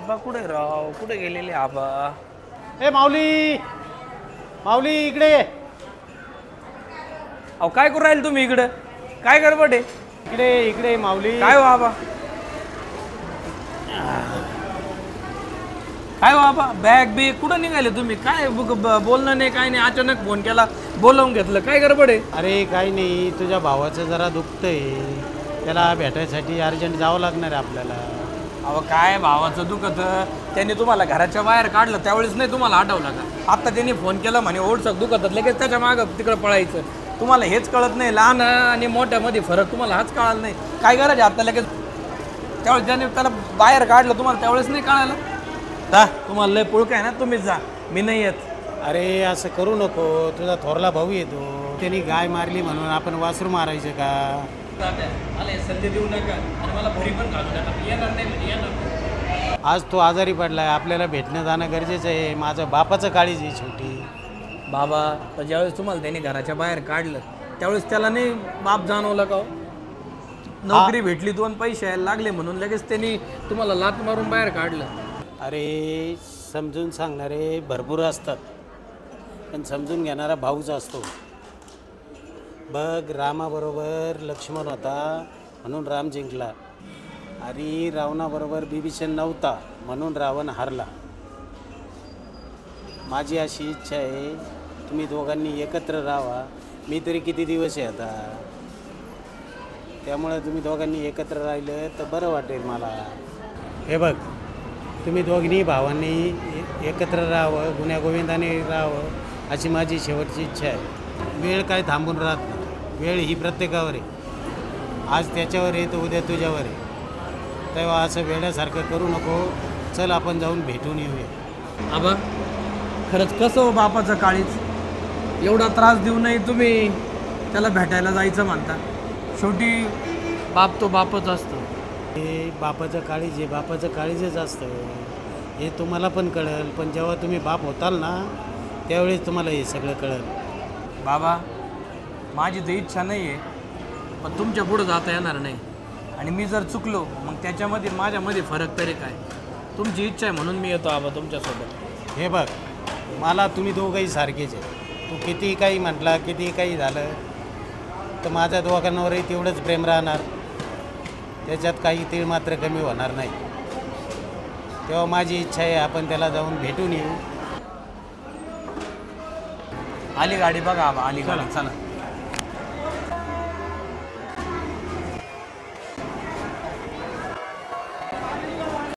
आबा कुठे राव, कुठे गेलेले आबा? ए माऊली, माऊली इकडे ये. अहो काय करू राहील तुम्ही इकडं? काय गडबड आहे? इकडे इकडे माऊली. काय हो आबा? काय हो आबा, बॅग बी कुठं निघाले तुम्ही? काय बोलणं नाही, काय नाही, अचानक फोन केला, बोलावून घेतलं, काय गडबड आहे? अरे काही नाही, तुझ्या भावाचं जरा दुखतंय, त्याला भेटायसाठी अर्जंट जावं लागणार आहे आपल्याला. अहो काय भावाचं दुखत, त्यांनी तुम्हाला घराच्या बाहेर काढलं त्यावेळेस नाही तुम्हाला आठवलं का? आता त्यांनी फोन केला म्हणे ओढसक दुखत, लगेच त्याच्या मागं तिकडं पळायचं. तुम्हाला हेच कळत नाही, लहान आणि मोठ्यामध्ये फरक तुम्हाला हाच कळाला नाही. काय गरज आहे आता लगेच? त्यावेळेस ज्याने त्याला बाहेर काढलं तुम्हाला त्यावेळेस नाही कळालं का? तुम्हाला लय पुळक आहे ना, तुम्हीच जा, मी नाही येत. अरे असं करू नको, तुझा थोरला भाऊ येतो, त्यांनी गाय मारली म्हणून आपण वासरू मारायचं का? मला हे सध्या देऊ नका आणि मला भरी पण घालू नका, येणार नाही म्हणजे येणार. आज तो आजारी पडलाय, आपल्याला भेटणं जाणं गरजेचं आहे. माझं बापाचं काळीज आहे छोटी. बाबा तर ज्यावेळेस तुम्हाला त्यांनी घराच्या बाहेर काढलं त्यावेळेस त्याला नाही बाप जाणवलं का? नोकरी भेटली, 2 पैसे यायला लागले म्हणून लगेच त्यांनी तुम्हाला लात मारून बाहेर काढलं. अरे समजून सांगणारे भरपूर असतात, पण समजून घेणारा भाऊच असतो. बघ, रामाबरोबर लक्ष्मण होता म्हणून राम जिंकला, आणि रावणाबरोबर बिभीषण नव्हता म्हणून रावण हारला. माझी अशी इच्छा आहे, तुम्ही दोघांनी एकत्र राहावा. मी तरी किती दिवस आहे आता, त्यामुळे तुम्ही दोघांनी एकत्र राहिलं तर बरं वाटेल मला. हे बघ, तुम्ही दोघी भावांनी एकत्र राहावं, गुण्यागोविंदाने राहावं, अशी माझी शेवटची इच्छा आहे. वेळ काय थांबून राहत नाही, वेळ ही प्रत्येकावर आहे. आज त्याच्यावर आहे तर उद्या तुझ्यावर आहे. तेव्हा असं वेळासारखं करू नको. चल आपण जाऊन भेटून येऊया. आबा खरंच कसं हो बापाचं काळीच, एवढा त्रास देऊ नये तुम्ही त्याला भेटायला जायचं म्हणता. शेवटी बाप तो बापच असतो. हे बापाचं काळीज आहे, बापाचं काळीजच असतं, हे तुम्हाला पण कळेल. पण जेव्हा तुम्ही बाप होताल ना, त्यावेळेस तुम्हाला हे सगळं कळेल. बाबा माझी तर इच्छा नाही आहे, पण तुमच्या पुढं जाता येणार नाही. आणि मी जर चुकलो मग त्याच्यामध्ये माझ्यामध्ये फरक तरी काय? तुमची इच्छा आहे म्हणून मी येतो आबा तुमच्यासोबत. हे बघ, मला तुम्ही दोघंही सारखेच आहे. तू कितीही काही म्हटला, कितीही काही झालं तर माझ्या दोघांवरही तेवढंच प्रेम राहणार, त्याच्यात काही तीळ मात्र कमी होणार नाही. तेव्हा माझी इच्छा आहे आपण त्याला जाऊन भेटून येऊ. आली गाडी बघा आबा, आली गाडी, चला.